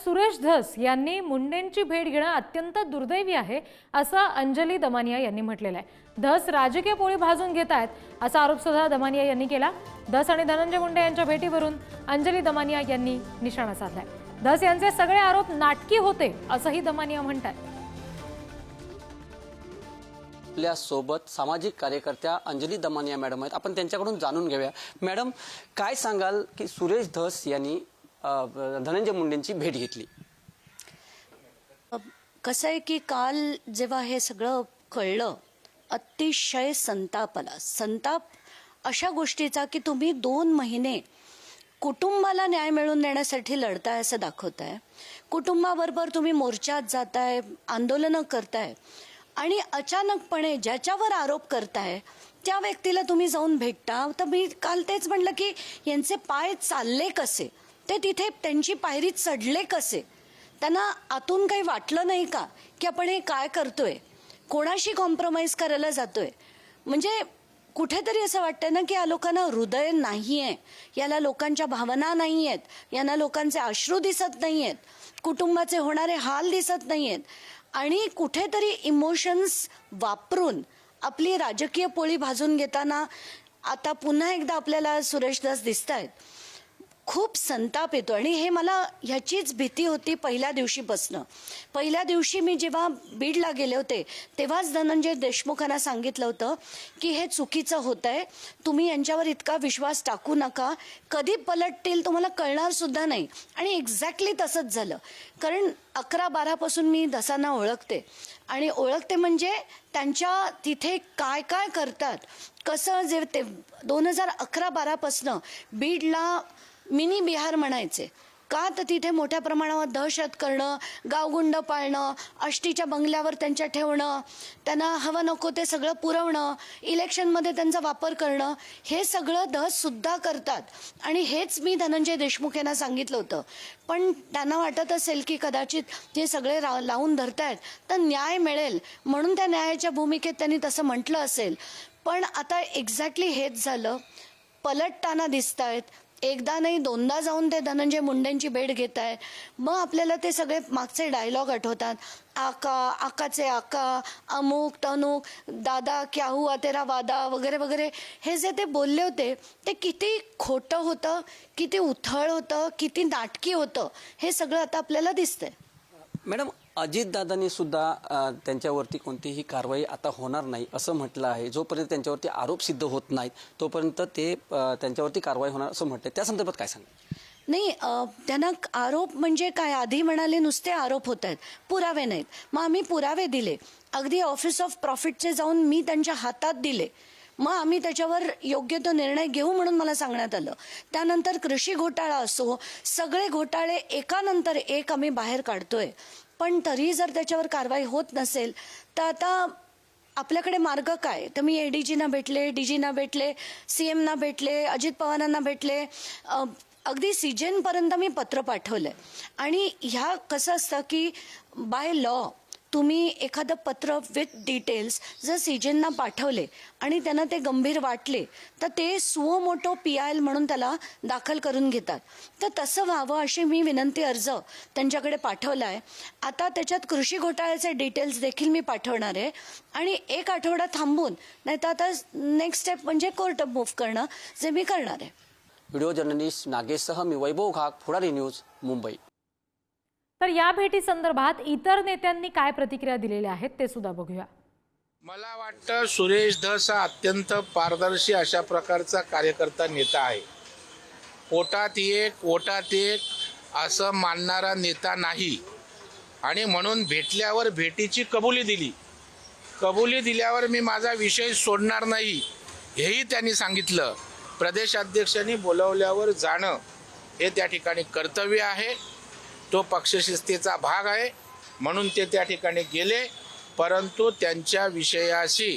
सुरेश धस यांनी मुंडेंची भेट घेणं अत्यंत दुर्दैवी आहे असं अंजली दमानिया यांनी म्हटलेलं आहे। धस राजकीय पोळी भाजून घेत आहेत असा आरोप सुद्धा दमानिया यांनी केला। धस आणि धनंजय मुंडे यांच्या भेटीवरून अंजली दमानिया यांनी निशाणा साधलाय। धस यांचे सगळे आरोप नाटकी होते असंही दमानिया म्हणतात। आपल्या सोबत सामाजिक कार्यकर्त्या अंजली दमानिया मॅडम आहेत, आपण त्यांच्याकडून जाणून घेऊया। मॅडम, काय सांगाल की सुरेश धस यांनी धनंजय मुंडेंची भेट घेतली? कसं आहे की काल जेव्हा हे सगळं कळलं अतिशय संताप अशा गोष्टीचा की तुम्ही 2 महिने कुटुंबाला न्याय मिळवून देण्यासाठी लढताय असं दाखवताय, कुटुंबाबरोबर तुम्ही मोर्चात जाताय, आंदोलनं करताय आणि अचानकपणे ज्याच्यावर आरोप करताय त्या व्यक्तीला तुम्ही जाऊन भेटता। तर मी काल तेच म्हणलं की यांचे पाय चालले कसे, ते तिथे त्यांची पायरी चढले कसे, त्यांना आतून काही वाटलं नाही का की आपण हे काय करतोय, कोणाशी कॉम्प्रोमाइज करायला जातोय? म्हणजे कुठेतरी असं वाटतं ना की या लोकांना हृदय नाहीये, याला लोकांच्या भावना नाही आहेत, यांना लोकांचे अश्रू दिसत नाही आहेत, कुटुंबाचे होणारे हाल दिसत नाही आहेत आणि कुठेतरी इमोशन्स वापरून आपली राजकीय पोळी भाजून घेताना आता पुन्हा एकदा आपल्याला सुरेश धस दिसतायत। खूप संताप येतो आणि हे मला ह्याचीच भीती होती पहिल्या दिवशीपासनं। पहिल्या दिवशी मी जेव्हा बीडला गेले होते तेव्हाच धनंजय देशमुखांना सांगितलं होतं की हे चुकीचं होतंय, तुम्ही यांच्यावर इतका विश्वास टाकू नका, कधी पलटतील तुम्हाला कळणार सुद्धा नाही। आणि एक्झॅक्टली तसंच झालं, कारण 11-12 पासून मी धसांना ओळखते आणि ओळखते म्हणजे त्यांच्या तिथे काय काय करतात, कसं जे ते 2011-12 पासनं बीडला मिनी बिहार म्हणायचे का, तर तिथे मोठ्या प्रमाणावर दहशत करणं, गावगुंड पाळणं, आष्टीच्या बंगल्यावर त्यांच्या ठेवणं, त्यांना हवं नको ते सगळं पुरवणं, इलेक्शनमध्ये त्यांचा वापर करणं, हे सगळं धस सुद्धा करतात। आणि हेच मी धनंजय देशमुख यांना सांगितलं होतं, पण त्यांना वाटत असेल की कदाचित हे सगळे लावून धरतायत तर न्याय मिळेल म्हणून त्या न्यायाच्या भूमिकेत त्यांनी तसं म्हटलं असेल। पण आता एक्झॅक्टली हेच झालं, पलटताना दिसतायत। एकदा नाही 2दा जाऊन ते धनंजय मुंडेंची भेट घेत आहेत। मग आपल्याला ते सगळे मागचे डायलॉग आठवतात, आका, आकाचे आका, अमुक तनुक, दादा क्या हुआ तेरा वादा वगैरे वगैरे, हे जे ते बोलले होते ते किती खोटं होतं, किती उथळ होतं, किती नाटकी होतं, हे सगळं आता आपल्याला दिसतंय। मॅडम, अजितदादांनी सुद्धा त्यांच्यावरती कोणतीही कारवाई आता होणार नाही असं म्हटलं आहे। जोपर्यंत त्यांच्यावरती आरोप सिद्ध होत नाहीत तोपर्यंत ते त्यांच्यावरती कारवाई होणार असं म्हटलं, त्या संदर्भात काय सांगा? नाही, त्यांना आरोप म्हणजे काय, आधी म्हणाले नुसते आरोप होत आहेत, पुरावे नाहीत। मग आम्ही पुरावे दिले, अगदी ऑफिस ऑफ प्रॉफिटचे जाऊन मी त्यांच्या हातात दिले, मग आम्ही त्याच्यावर योग्य तो निर्णय घेऊ म्हणून मला सांगण्यात आलं। त्यानंतर कृषी घोटाळा असो, सगळे घोटाळे एकानंतर एक आम्ही बाहेर काढतोय, पण तरी जर त्याच्यावर कारवाई होत नसेल तर आता आपल्याकडे मार्ग काय? तर मी एडीजीना भेटले, डीजीना भेटले, सीएमना भेटले, अजित पवारांना भेटले, अगदी सीजेनपर्यंत मी पत्र पाठवलंय। आणि ह्या कसं असतं की बाय लॉ तुम्ही एखादं पत्र विथ डिटेल्स जर सीजेनना पाठवले आणि त्यांना ते गंभीर वाटले तर ते सुओ मोटो PIL म्हणून त्याला दाखल करून घेतात। तर तसं व्हावं अशी मी विनंती अर्ज त्यांच्याकडे पाठवला आहे। आता त्याच्यात कृषी घोटाळ्याचे डिटेल्स देखील मी पाठवणार आहे आणि 1 आठवडा थांबून, नाही तर आता नेक्स्ट स्टेप म्हणजे कोर्ट मूव्ह करणं, जे मी करणार आहे। व्हिडिओ जर्नलिस्ट नागेशसह मी वैभव घाग, पुढारी न्यूज, मुंबई। तर या भेटी संदर्भात इतर नेत्यांनी काय प्रतिक्रिया दिलेल्या आहेत ते सुद्धा बघूया। मला वाटतं सुरेश धस हा अत्यंत पारदर्शी अशा प्रकारचा कार्यकर्ता नेता आहे। पोटात एक ओटात एक असं मानणारा नेता नाही आणि म्हणून भेटल्यावर भेटीची कबुली दिली। कबुली दिल्यावर मी माझा विषय सोडणार नाही हेही त्यांनी सांगितलं। प्रदेशाध्यक्षांनी बोलवल्यावर जाणं हे त्या ठिकाणी कर्तव्य आहे, तो पक्षशिस्तीचा भाग आहे, म्हणून ते त्या ठिकाणी गेले। परंतु त्यांच्या विषयाशी,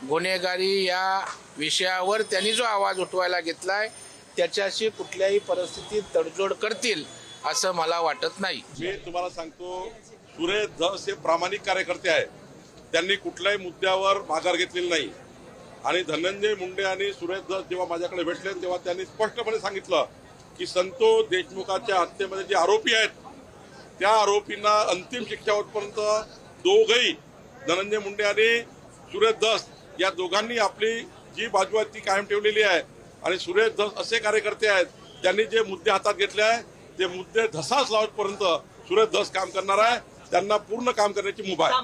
गुन्हेगारी या विषयावर त्यांनी जो आवाज उठवायला घेतलाय त्याच्याशी कुठल्याही परिस्थितीत तडजोड करतील असं मला वाटत नाही। मी तुम्हाला सांगतो, सुरेश धस हे प्रामाणिक कार्यकर्ते आहेत, त्यांनी कुठल्याही मुद्द्यावर माघार घेतलेली नाही। आणि धनंजय मुंडे आणि सुरेश धस जेव्हा माझ्याकडे भेटले तेव्हा त्यांनी स्पष्टपणे सांगितलं की संतोष देशमुखाच्या हत्येमध्ये जे आरोपी आहेत त्या आरोपींना अंतिम शिक्षा होतपर्यंत दोघही धनंजय मुंडे आणि सुरेश धस या दोघांनी आपली जी बाजू आहे ती कायम ठेवलेली आहे. आणि सुरेश धस असे कार्यकर्ते आहेत त्यांनी जे मुद्दे हातात घेतले आहे ते मुद्दे धसास लावतपर्यंत सुरेश धस काम करणार आहे. त्यांना पूर्ण काम करण्याची मुभा आहे.